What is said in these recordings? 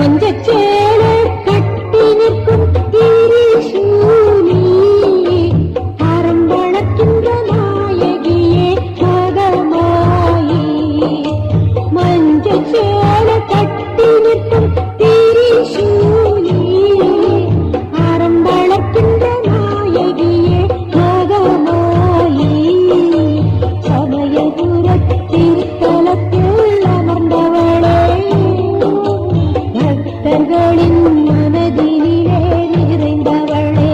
மஞ்சச்சேலை கட்டி நிற்கும் திரிசூலி அறம் வளர்க்கின்ற நாயகியே மகமாயி மஞ்சச்சேலை கட்டி நிற்கும் திரிசூலி அறம் வளர்க்கின்ற நாயகியே மகமாயி சமயபுரத்தில் தலத்தில் அமர்ந்தவளே பக்தர்களின் மனதினிலே நிறைந்தவளே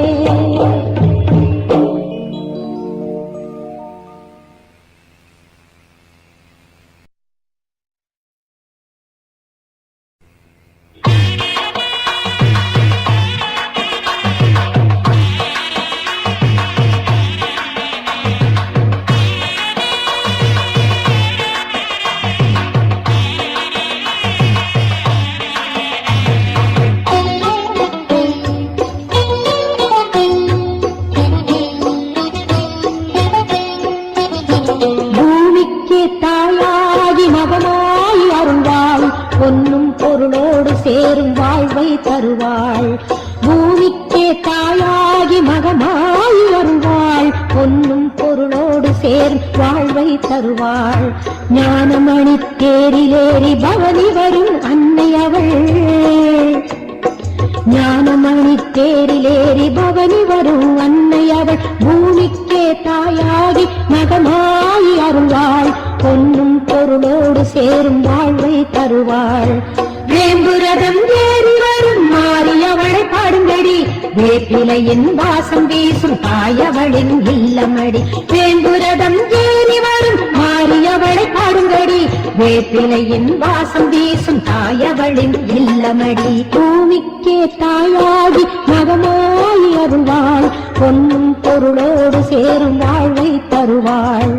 பூமிக்கே தாயாகி மகமாய் அருள்வாள் பொன்னும் பொருளோடு சேரும் வாழ்வை தருவாள் பூமிக்கே தாயாகி மகமாய் அருள்வாள் பொன்னும் பொருளோடு சேரும் வாழ்வை தருவாள் ஞானமணி தேரிலேறி பவனி வரும் அன்னை அவள் ஞானமணி தேரிலேறி பவனி வரும் அன்னை அவள் பூமிக்கே தாயாகி மகமாய் அருள்வாள் பொன்னும் பொருளோடு சேரும் வாழ்வை தருவாள் வேம்புரதம் ஏறி வரும் மாறி அவளை பாடுங்கடி வேப்பிலையின் வாசம் வீசும் தாயவளின் இல்லமடி வேம்புரதம் ஏறி வரும் மாறி அவளை பாடுங்கடி வேப்பிலையின் வாசம் வீசும் தாயவளின் இல்லமடி பூமிக்கே தாயாகி மகமாய் அருள்வாள் பொன்னும் பொருளோடு சேரும் வாழ்வை தருவாள்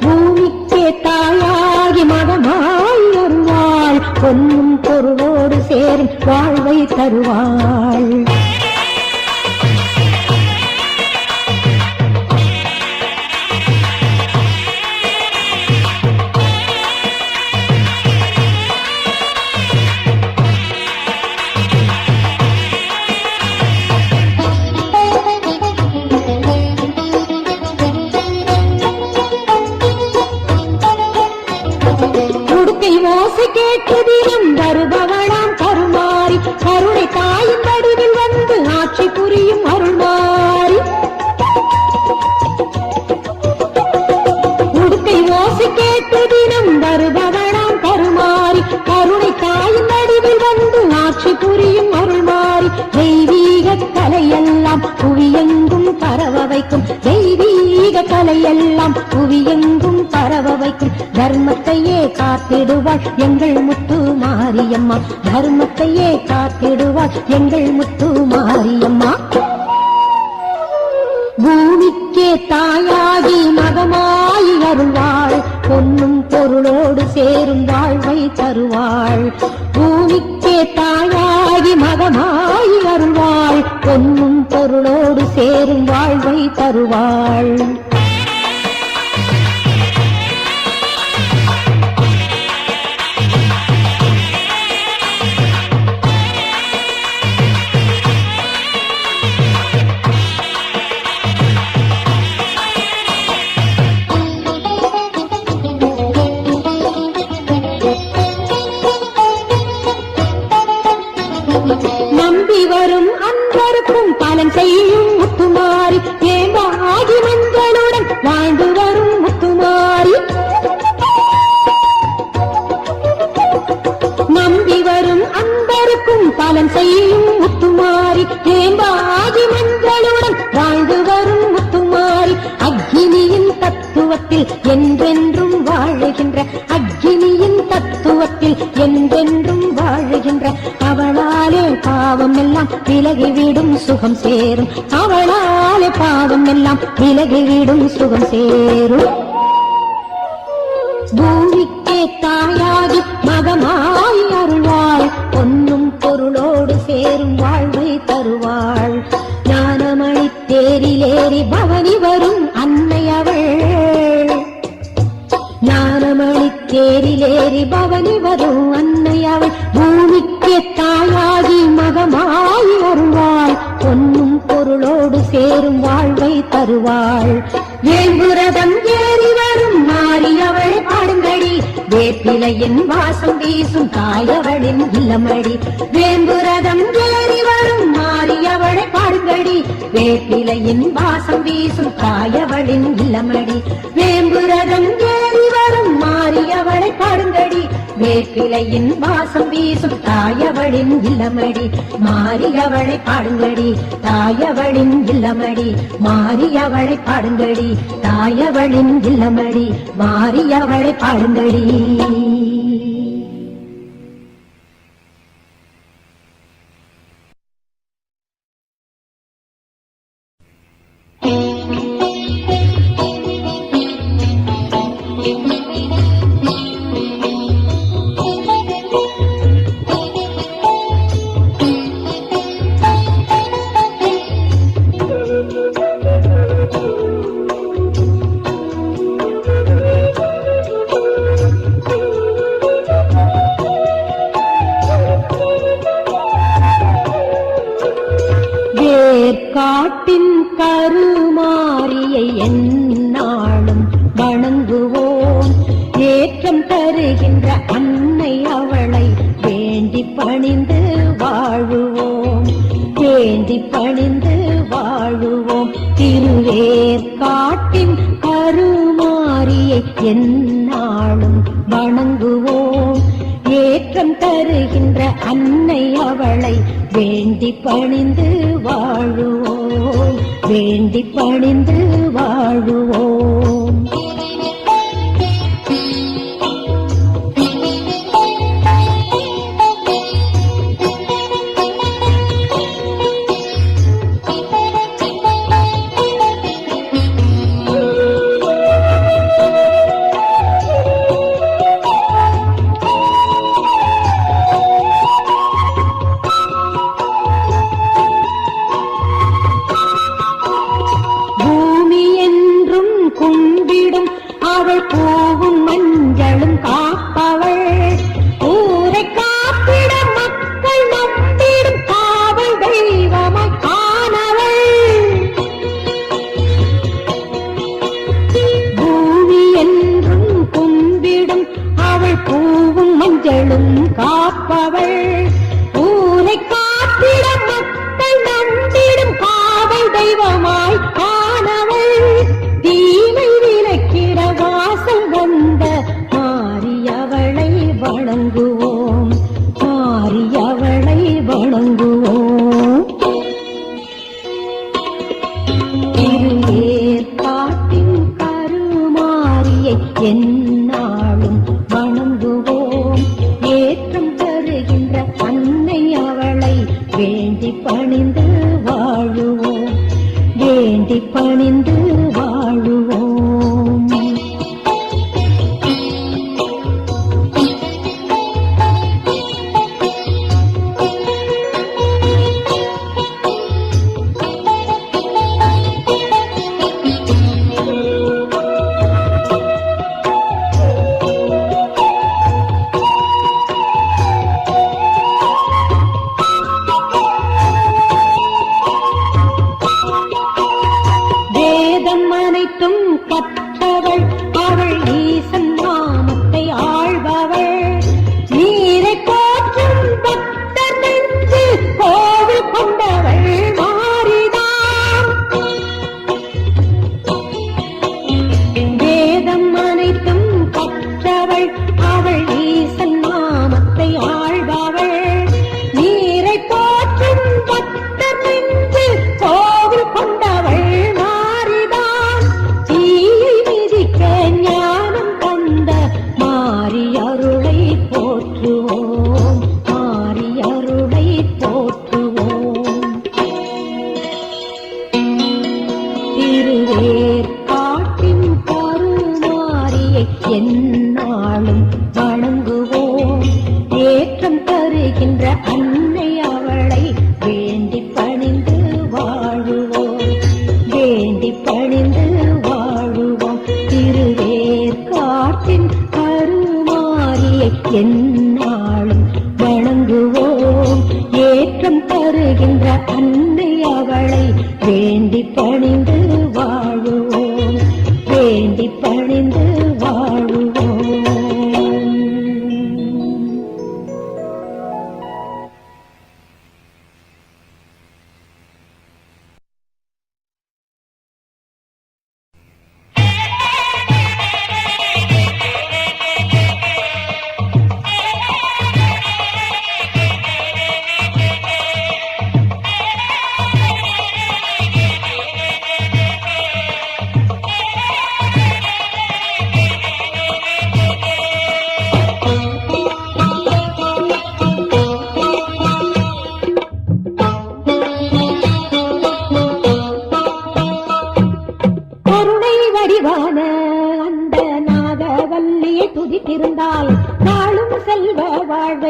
பூமிக்கே தாயாகி மகமாய் அருள்வாள் பொன்னும் பொருளோடு சேரும் வாழ்வை தருவாள் ஓசை கேட்டு தினம் வருபவளாம் கருமாறி கருணை தாயின் வடிவில் வந்து ஆட்சி புரியும் அருள்மாறி உடுக்கை ஓசை கேட்டு தினம் வருபவளாம் கருமாறி கருணை தாயின் வடிவில் வந்து ஆட்சி புரியும் அருள்மாறி தெய்வீக கலையெல்லாம் புவியெங்கும் பரவ வைக்கும் தெய்வீக கலையெல்லாம் புவியெங்கும் பரவ வைக்கும் தர்மத்தையே காத்திடுவாள் எங்கள் முத்து மாரியம்மா தர்மத்தையே காத்திடுவாள் எங்கள் முத்து மாரியம்மா பூமிக்கே தாயாகி மகமாய் அருள்வாள் பொன்னும் பொருளோடு சேரும் வாழ்வை தருவாள் பூமிக்கே தாயாகி மகமாய் அருள்வாள் பொன்னும் பொருளோடு சேரும் வாழ்வை தருவாள் நம்பி வரும் அன்பருக்கும் பலன் செய்யும் முத்துமாரி ஏம்பாகி மஞ்சளுடன் வாழ்ந்து வரும் முத்துமாரி நம்பி வரும் அன்பருக்கும் பலன் செய்யும் முத்துமாரி ஏம்பாகி மஞ்சளுடன் வாழ்ந்து வரும் முத்துமாரி அக்னியின் தத்துவத்தில் என்றென்றும் வாழுகின்ற அக்னியின் தத்துவத்தில் என்றென்றும் வாழுகின்ற அவளாலே பாவம் எல்லாம் விலகிவிடும் சுகம் சேரும் அவளாலே பாவம் எல்லாம் விலகிவிடும் சுகம் சேரும் பூமிக்கே தாயாகி மகமாய் அருள்வாள் பொன்னும் பொருளோடு சேரும் வாழ்வை தருவாள் ஞானமணி தேரிலேறி பவனி வரும் அன்னை அவள் ஞானமணி தேரிலேறி பவனி வரும் அன்னை அவள் பூமிக்கே தாயா வேப்பிலையின் வாசம் வீசும் தாயவளின் இல்லமடி வேம்புரதம் ஏறி வரும் மாறியவளை பாடுங்கடி வேப்பிலையின் வாசம் வீசும் தாயவளின் இல்லமடி வேம்புரதம் ஏறி வரும் மாறியவளை பாடுங்கடி வேப்பிலையின் வாசம் வீசும் தாயவளின் இல்லமடி மாறியவளை பாடுங்கடி தாயவளின் இல்லமடி மாறியவளை பாடுங்கடி தாயவளின் இல்லமடி மாறியவளை பாடுங்கடி. காட்டின் கருமாரியை எந்நாளும் வணங்குவோம் ஏற்றம் தருகின்ற அன்னை அவளை வேண்டி பணிந்து வாழுவோம் வேண்டி பணிந்து வாழுவோம் திருவேற்காட்டின் கருமாரியை எந்நாளும் வணங்குவோம் ஏற்றம் தருகின்ற அன்னை அவளை வேண்டி பணிந்து வாழுவோம் வேண்டி பணிந்து வாழுவோம். கும்பிடும் அவள் பூவும் மஞ்சளும் காப்பவள் ஊரை காப்பிட மக்கள் நம்பிடும் காவல் தெய்வமாய் ஆனவள் பூமி என்றும் கும்பிடும் அவள் பூவும் மஞ்சளும் காப்பவள் ஊரை காப்பிட மக்கள் நம்பிடும் காவல் தெய்வமாய் ஆனவள் தீமை விலக்கிட வாசல் வந்த மாரியவளை வணங்குவோம் மாரியவளை வணங்குவோம். திருவேற்காட்டின் கருமாரியை எந்நாளும் வணங்குவோம் ஏற்றம் தருகின்ற அன்னை அவளை வேண்டி பணிந்து வாழுவோம் வேண்டி பணிந்து வாழுவோம்.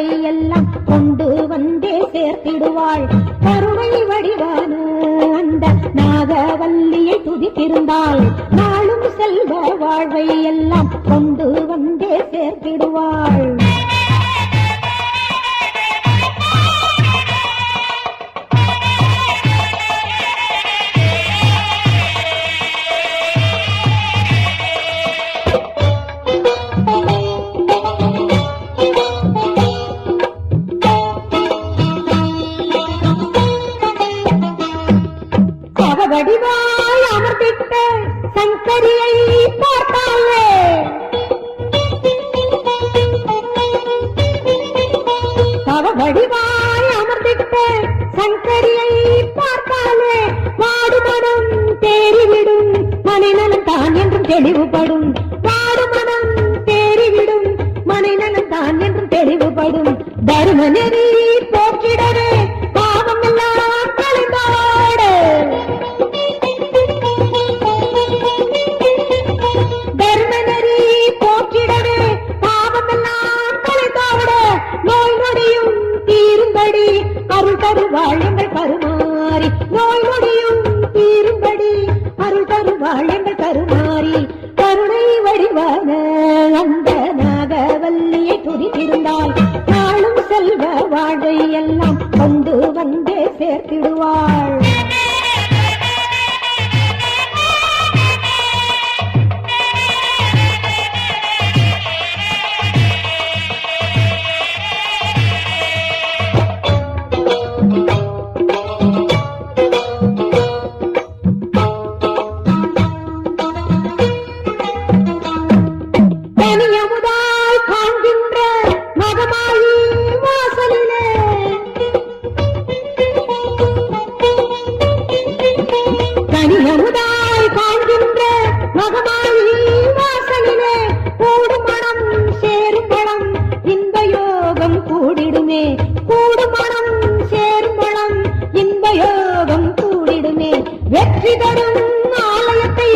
வாழ்வை எல்லாம் கொண்டு வந்தே சேர்த்திடுவாள். கருணை வடிவான அந்த நாகவல்லியை துதித்திருந்தாள் நாளும் செல்வ வாழ்வை எல்லாம் கொண்டு வந்தே சேர்த்திடுவாள். வடிவாய் அமர்ந்திட்ட சங்கரியை பார்த்தாலே வடிவாய் அமர்ந்திட்ட சங்கரியை பார்த்தாலே வாடுமனம் தேறிவிடும் மனைநலம் தான் என்றும் தெளிவுபடும். வாடுமனம் தேறிவிடும் மனைநலம் தான் என்றும் தெளிவுபடும். தருமநெறி போற்றிடவே பாவம் எல்லாம் கலைந்தாடு. தர்மநெறி போற்றிடவே பாவமெல்லாம் கலைந்தாட நோய் நொடியும் தீரும்படி அருள் தருவாள் எங்கள் கருமாறி. நோய் நொடியும் தீரும்படி அருள் தருவாள் எங்கள் கருமாறி. கருணை வடிவான அந்த நாகவல்லியை துதித்திருந்தால் நாளும் செல்வ வாழ்வை எல்லாம் கொண்டு வந்தே சேர்த்திடுவாள். கனியமுதாய் காண்கின்ற மகமாயி வாசலிலே கூடும் மனம் சேரும் பழம் இன்ப யோகம் கூடிடுமே. கூடும் மனம் சேரும் பழம் இன்ப யோகம் கூடிடுமே. வெற்றி தரும் ஆலயத்தை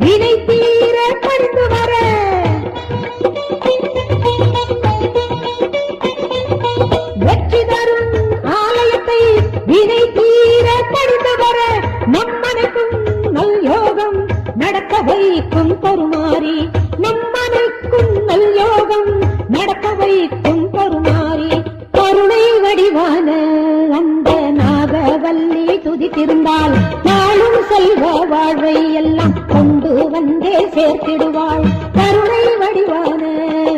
வினை தீர பணிந்து வர வெற்றி தரும் ஆலயத்தை வினை தீர பணிந்து வர நம்மனைக்கும் நல் யோகம் நடக்க வைக்கும் கருமாறி. நம்மனைக்கும் நல் யோகம் நடக்க வைக்கும் கருமாறி. கருணை வடிவான அந்த நாகவல்லி துதித்திருந்தால் நாளும் செல்வ வாழ்வை எல்லாம் கொண்டு வந்தே சேர்த்திடுவாள். கருணை வடிவான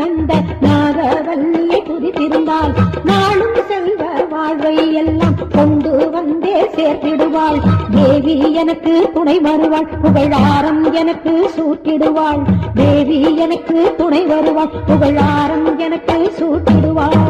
அந்த நாகவல்லியை துதித்திருந்தால் நாளும் செல்வ வாழ்வை எல்லாம் கொண்டு வந்தே சேர்த்திடுவாள். தேவி எனக்கு துணை வருவாள் புகழாரம் எனக்கு சூட்டிடுவாள். தேவி எனக்கு துணை வருவாள் புகழாரம் எனக்கு சூட்டிடுவாள்.